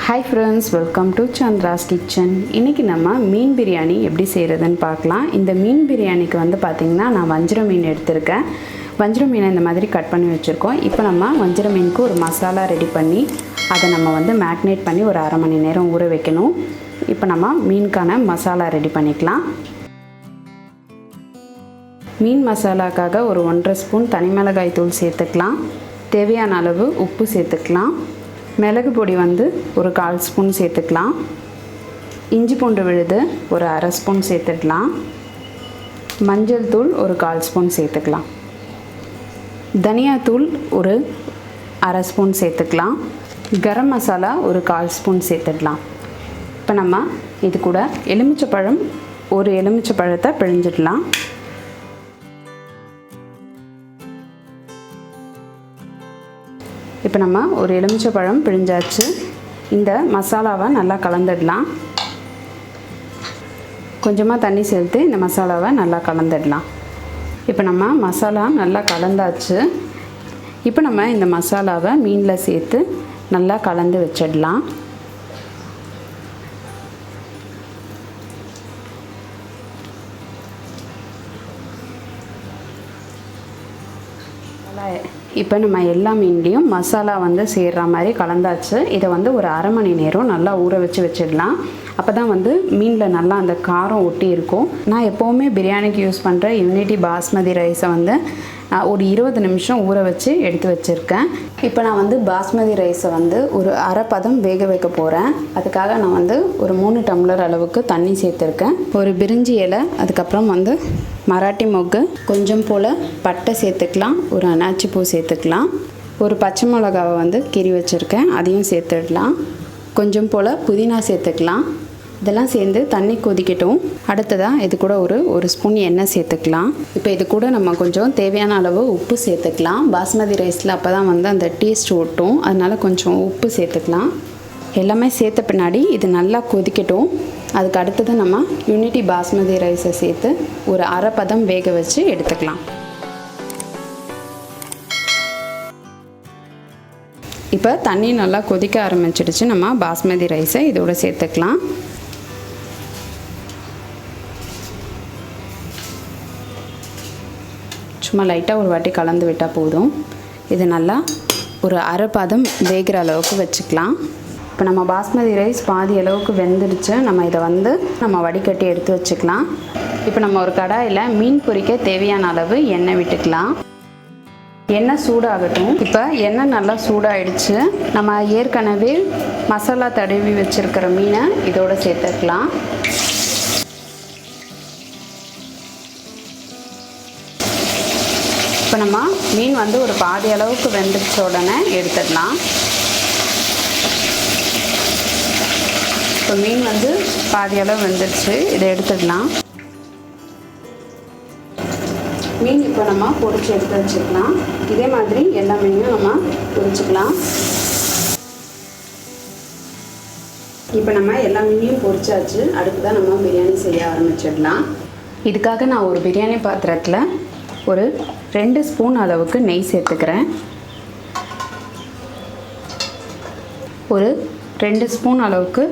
Hi friends, welcome to Chandra's kitchen. இன்றைக்கி நம்ம மீன் பிரியாணி எப்படி செய்கிறதுன்னு பார்க்கலாம். இந்த மீன் பிரியாணிக்கு பார்த்திங்கன்னா நான் வஞ்சிர மீன் எடுத்திருக்கேன். வஞ்சிர மீனை இந்த மாதிரி கட் பண்ணி வச்சுருக்கோம். இப்போ நம்ம வஞ்சிர மீனுக்கு ஒரு மசாலா ரெடி பண்ணி அதை நம்ம மேக்னேட் பண்ணி ஒரு அரை மணி நேரம் ஊற வைக்கணும். இப்போ நம்ம மீனுக்கான மசாலா ரெடி பண்ணிக்கலாம். மீன் மசாலாக்காக ஒரு 1.5 ஸ்பூன் தனி மிளகாய் தூள் சேர்த்துக்கலாம். தேவையான அளவு உப்பு சேர்த்துக்கலாம். மிளகு பொடி ஒரு 1/4 ஸ்பூன் சேர்த்துக்கலாம். இஞ்சி பூண்டு விழுது ஒரு அரை ஸ்பூன் சேர்த்துக்கலாம். மஞ்சள் தூள் ஒரு 1/4 ஸ்பூன் சேர்த்துக்கலாம். தனியாத்தூள் ஒரு அரை ஸ்பூன் சேர்த்துக்கலாம். கரம் மசாலா ஒரு 1/4 ஸ்பூன் சேர்த்துக்கலாம். இப்போ நம்ம இது கூட எலுமிச்சைப்பழம் ஒரு எலுமிச்சைப்பழத்தை பிழிஞ்சிடலாம். இப்போ நம்ம ஒரு எலுமிச்சைப்பழம் பிழிஞ்சாச்சு. இந்த மசாலாவை நல்லா கலந்துடலாம். கொஞ்சமாக தண்ணி சேர்த்து இந்த மசாலாவை நல்லா கலந்துடலாம். இப்போ நம்ம மசாலா நல்லா கலந்தாச்சு. இப்போ நம்ம இந்த மசாலாவை மீனில் சேர்த்து நல்லா கலந்து வச்சிடலாம். இப்போ நம்ம எல்லா மீன்லேயும் மசாலா சேர்கிற மாதிரி கலந்தாச்சு. இதை ஒரு அரை மணி நேரம் நல்லா ஊற வச்சிடலாம். அப்போ தான் மீனில் நல்லா அந்த காரம் ஒட்டி இருக்கும். நான் எப்போவுமே பிரியாணிக்கு யூஸ் பண்ணுற யூனிட்டி பாஸ்மதி ரைஸை ஒரு 20 நிமிஷம் ஊற வச்சு எடுத்து வச்சுருக்கேன். இப்போ நான் பாஸ்மதி ரைஸை ஒரு அரை பதம் வேக வைக்க போகிறேன். அதுக்காக நான் ஒரு 3 டம்ளர் அளவுக்கு தண்ணி சேர்த்துருக்கேன். ஒரு பிரிஞ்சி இலை, அதுக்கப்புறம் மராட்டி மொக்கு, கொஞ்சம் போல் பட்டை சேர்த்துக்கலாம். ஒரு அன்னாச்சி பூ சேர்த்துக்கலாம். ஒரு பச்சை மிளகாவை கீறி வச்சுருக்கேன், அதையும் சேர்த்துடலாம். கொஞ்சம் போல் புதினா சேர்த்துக்கலாம். இதெல்லாம் சேர்ந்து தண்ணி கொதிக்கட்டும். அடுத்ததாக இது கூட ஒரு ஸ்பூன் எண்ணெய் சேர்த்துக்கலாம். இப்போ இது கூட நம்ம கொஞ்சம் தேவையான அளவு உப்பு சேர்த்துக்கலாம். பாஸ்மதி ரைஸில் அப்போ தான் அந்த டேஸ்ட் ஒட்டும். அதனால் கொஞ்சம் உப்பு சேர்த்துக்கலாம். எல்லாமே சேர்த்த பின்னாடி இது நல்லா கொதிக்கட்டும். அதுக்கு அடுத்தது நம்ம யூனிட்டி பாஸ்மதி ரைஸை சேர்த்து ஒரு அரை பதம் வேக வச்சு எடுத்துக்கலாம். இப்போ தண்ணி நல்லா கொதிக்க ஆரம்பிச்சிடுச்சு. நம்ம பாஸ்மதி ரைஸை இதோட சேர்த்துக்கலாம். சும்மா லைட்டாக ஒரு வாட்டி கலந்து விட்டால் போதும். இது நல்லா ஒரு அரை பதம் வேகிற அளவுக்கு வச்சுக்கலாம். இப்போ நம்ம பாஸ்மதி ரைஸ் பாதி அளவுக்கு வெந்துடுச்சு. நம்ம இதை நம்ம வடிகட்டி எடுத்து வச்சுக்கலாம். இப்போ நம்ம ஒரு கடாயில் மீன் பொரிக்க தேவையான அளவு எண்ணெய் விட்டுக்கலாம். எண்ணெய் சூடாகட்டும். இப்போ எண்ணெய் நல்லா சூடாகிடுச்சு. நம்ம ஏற்கனவே மசாலா தடவி வச்சுருக்கிற மீனை இதோடு சேர்த்துக்கலாம். இப்போ நம்ம மீன் ஒரு பாதி அளவுக்கு வெந்துடுச்ச உடனே எடுத்துடலாம். இப்போ மீன் பாதி அளவு வெந்துடுச்சு. இதை எடுத்துடலாம். மீன் இப்போ நம்ம பொரிச்சு எடுத்து வச்சுக்கலாம். இதே மாதிரி எல்லா மீனையும் நம்ம பொரிச்சுக்கலாம். இப்போ நம்ம எல்லா மீனையும் பொரிச்சாச்சு. அடுத்து தான் நம்ம பிரியாணி செய்ய ஆரம்பிச்சிடலாம். இதுக்காக நான் ஒரு பிரியாணி பாத்திரத்தில் ஒரு 2 ஸ்பூன் அளவுக்கு நெய் சேர்த்துக்கிறேன். ஒரு 2 ஸ்பூன் அளவுக்கு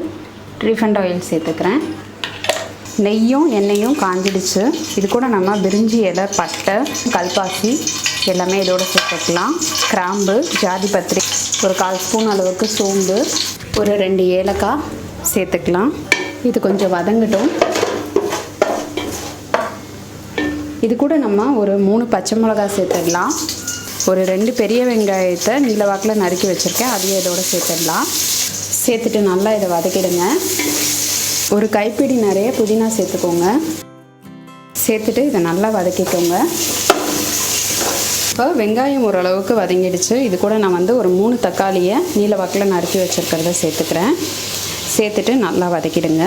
ரீஃபைண்ட் ஆயில் சேர்த்துக்கிறேன். நெய்யும் எண்ணெயும் காஞ்சிடுச்சு. இது கூட நம்ம பிரிஞ்சி இலை, பட்டை, கல்பாசி எல்லாமே இதோடு சேர்த்துக்கலாம். கிராம்பு, ஜாதிபத்திரி, ஒரு 1/4 ஸ்பூன் அளவுக்கு சோம்பு, ஒரு 2 ஏலக்காய் சேர்த்துக்கலாம். இது கொஞ்சம் வதங்கட்டும். இது கூட நம்ம ஒரு 3 பச்சை மிளகாய் சேர்த்துடலாம். ஒரு 2 பெரிய வெங்காயத்தை நீளவாக்கில் நறுக்கி வச்சுருக்கேன், அதையும் இதோட சேர்த்துடலாம். சேர்த்துட்டு நல்லா இதை வதக்கிடுங்க. ஒரு கைப்பிடி நிறைய புதினா சேர்த்துக்கோங்க. சேர்த்துட்டு இதை நல்லா வதக்கிக்கோங்க. இப்போ வெங்காயம் ஓரளவுக்கு வதங்கிடுச்சு. இது கூட நான் ஒரு 3 தக்காளியை நீளவாக்கில் நறுக்கி வச்சுருக்கிறத சேர்த்துக்கிறேன். சேர்த்துட்டு நல்லா வதக்கிடுங்க.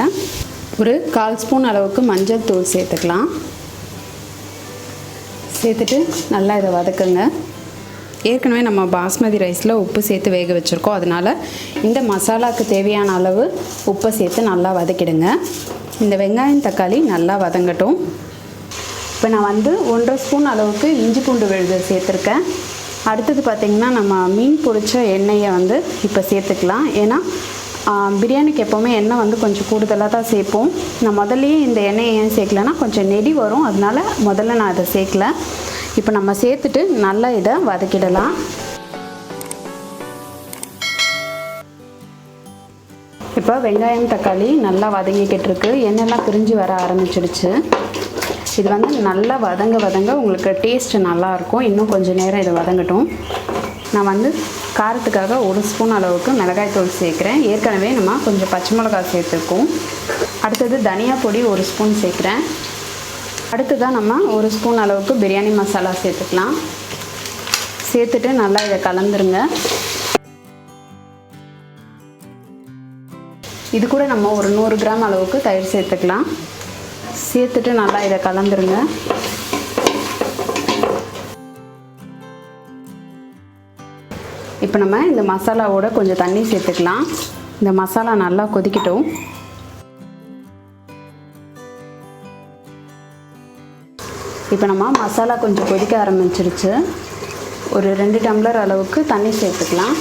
ஒரு 1/4 ஸ்பூன் அளவுக்கு மஞ்சள் தூள் சேர்த்துக்கலாம். சேர்த்துட்டு நல்லா இதை வதக்குங்க. ஏற்கனவே நம்ம பாஸ்மதி ரைஸில் உப்பு சேர்த்து வேக வச்சுருக்கோம். அதனால் இந்த மசாலாவுக்கு தேவையான அளவு உப்பை சேர்த்து நல்லா வதக்கிடுங்க. இந்த வெங்காயம் தக்காளி நல்லா வதங்கட்டும். இப்போ நான் 1.5 ஸ்பூன் அளவுக்கு இஞ்சி பூண்டு விழுது சேர்த்துருக்கேன். அடுத்தது பார்த்திங்கன்னா நம்ம மீன் பொரிச்ச எண்ணெயை இப்போ சேர்த்துக்கலாம். ஏன்னா பிரியாணிக்கு எப்போவுமே எண்ணெய் வந்து கொஞ்சம் கூடுதலாக தான் சேர்ப்போம். நான் முதல்லையே இந்த எண்ணெயை ஏன் சேர்க்கலன்னா கொஞ்சம் நெடி வரும், அதனால் முதல்ல நான் அதை சேர்க்கல. இப்போ நம்ம சேர்த்துட்டு நல்லா இதை வதக்கிடலாம். இப்போ வெங்காயம் தக்காளி நல்லா வதங்கிக்கிட்டு இருக்கு, எண்ணெய்லாம் பிரிஞ்சு வர ஆரம்பிச்சிடுச்சு. இது வந்து நல்லா வதங்க உங்களுக்கு டேஸ்ட்டு நல்லாயிருக்கும். இன்னும் கொஞ்சம் நேரம் இதை வதங்கட்டும். நான் வந்து காரத்துக்காக 1 ஸ்பூன் அளவுக்கு மிளகாய்த்தூள் சேர்க்குறேன். ஏற்கனவே நம்ம கொஞ்சம் பச்சை மிளகாய் சேர்த்துருக்கோம். அடுத்தது தனியா பொடி 1 ஸ்பூன் சேர்க்குறேன். அடுத்ததாக நம்ம 1 ஸ்பூன் அளவுக்கு பிரியாணி மசாலா சேர்த்துக்கலாம். சேர்த்துட்டு நல்லா இதை கலந்துருங்க. இது கூட நம்ம ஒரு 100 கிராம் அளவுக்கு தயிர் சேர்த்துக்கலாம். சேர்த்துட்டு நல்லா இதை கலந்துருங்க. இப்போ நம்ம இந்த மசாலாவோட கொஞ்சம் தண்ணி சேர்த்துக்கலாம். இந்த மசாலா நல்லா கொதிக்கட்டும். இப்போ நம்ம மசாலா கொஞ்சம் கொதிக்க ஆரம்பிச்சிருச்சு. ஒரு 2 டம்ளர் அளவுக்கு தண்ணி சேர்த்துக்கலாம்.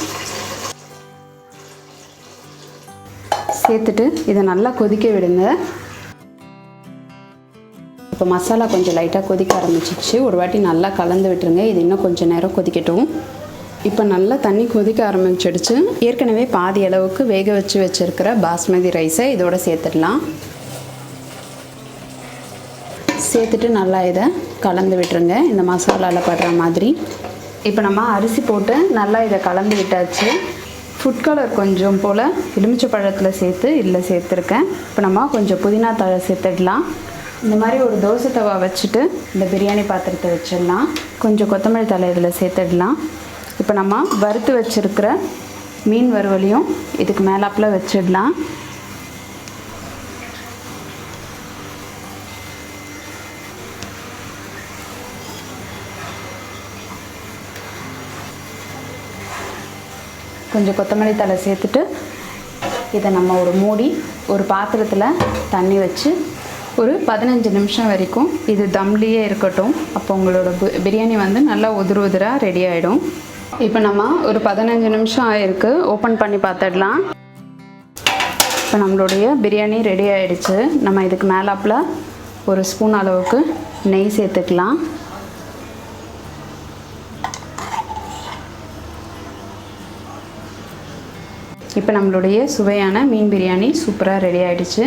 சேர்த்துட்டு இதை நல்லா கொதிக்க விடுங்க. இப்போ மசாலா கொஞ்சம் லைட்டாக கொதிக்க ஆரம்பிச்சிருச்சு. ஒரு வாட்டி நல்லா கலந்து விட்டுருங்க. இது இன்னும் கொஞ்சம் நேரம் கொதிக்கட்டும். இப்போ நல்லா தண்ணி கொதிக்க ஆரம்பிச்சிடுச்சு. ஏற்கனவே பாதி அளவுக்கு வேக வச்சுருக்கிற பாஸ்மதி ரைஸை இதோட சேர்த்துடலாம். சேர்த்துட்டு நல்லா இதை கலந்து விட்டுருங்க, இந்த மசாலாவில் படுற மாதிரி. இப்போ நம்ம அரிசி போட்டு நல்லா இதை கலந்து விட்டாச்சு. ஃபுட் கலர் கொஞ்சம் போல் எலுமிச்சை பழத்தில் சேர்த்துருக்கேன். இப்போ நம்ம கொஞ்சம் புதினா தழை சேர்த்துடலாம். இந்த மாதிரி ஒரு தோசை தவா வச்சுட்டு இந்த பிரியாணி பாத்திரத்தை வச்சிடலாம். கொஞ்சம் கொத்தமல்லி தழை இதில் சேர்த்துடலாம். இப்போ நம்ம வறுத்து வச்சுருக்கிற மீன் வறுவலையும் இதுக்கு மேலாப்பில் வச்சிடலாம். கொஞ்சம் கொத்தமல்லி தழை சேர்த்துட்டு இதை நம்ம ஒரு மூடி ஒரு பாத்திரத்தில் தண்ணி வச்சு ஒரு 15 நிமிஷம் வரைக்கும் இது தம்லேயே இருக்கட்டும். அப்போ உங்களோட பிரியாணி வந்து நல்லா உதிராக ரெடி ஆகிடும். இப்போ நம்ம ஒரு 15 நிமிஷம் ஆகிருக்கு, ஓப்பன் பண்ணி பார்த்துடலாம். இப்போ நம்மளுடைய பிரியாணி ரெடி ஆகிடுச்சு. நம்ம இதுக்கு மேலாப்பில் 1 ஸ்பூன் அளவுக்கு நெய் சேர்த்துக்கலாம். இப்போ நம்மளுடைய சுவையான மீன் பிரியாணி சூப்பராக ரெடி ஆகிடுச்சு.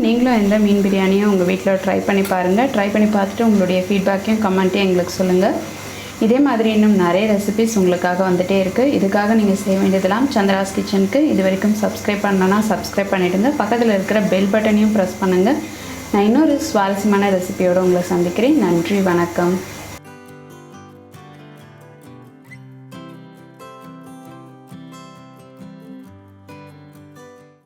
நீங்களும் இந்த மீன் பிரியாணியை உங்கள் வீட்டில் ட்ரை பண்ணி பாருங்கள். ட்ரை பண்ணி பார்த்துட்டு உங்களுடைய ஃபீட்பேக்கையும் கமெண்ட்டையும் எங்களுக்கு சொல்லுங்கள். இதே மாதிரி இன்னும் நிறைய ரெசிபிஸ் உங்களுக்காக வந்துகிட்டே இருக்குது. இதுக்காக நீங்கள் செய்ய வேண்டியதெல்லாம் சந்திராஸ் கிச்சனுக்கு இது வரைக்கும் சப்ஸ்கிரைப் பண்ணலன்னா சப்ஸ்கிரைப் பண்ணிவிடுங்க. பக்கத்தில் இருக்கிற பெல் பட்டனையும் ப்ரெஸ் பண்ணுங்கள். நான் இன்னொரு சுவாரஸ்யமான ரெசிபியோடு உங்களை சந்திக்கிறேன். நன்றி, வணக்கம்.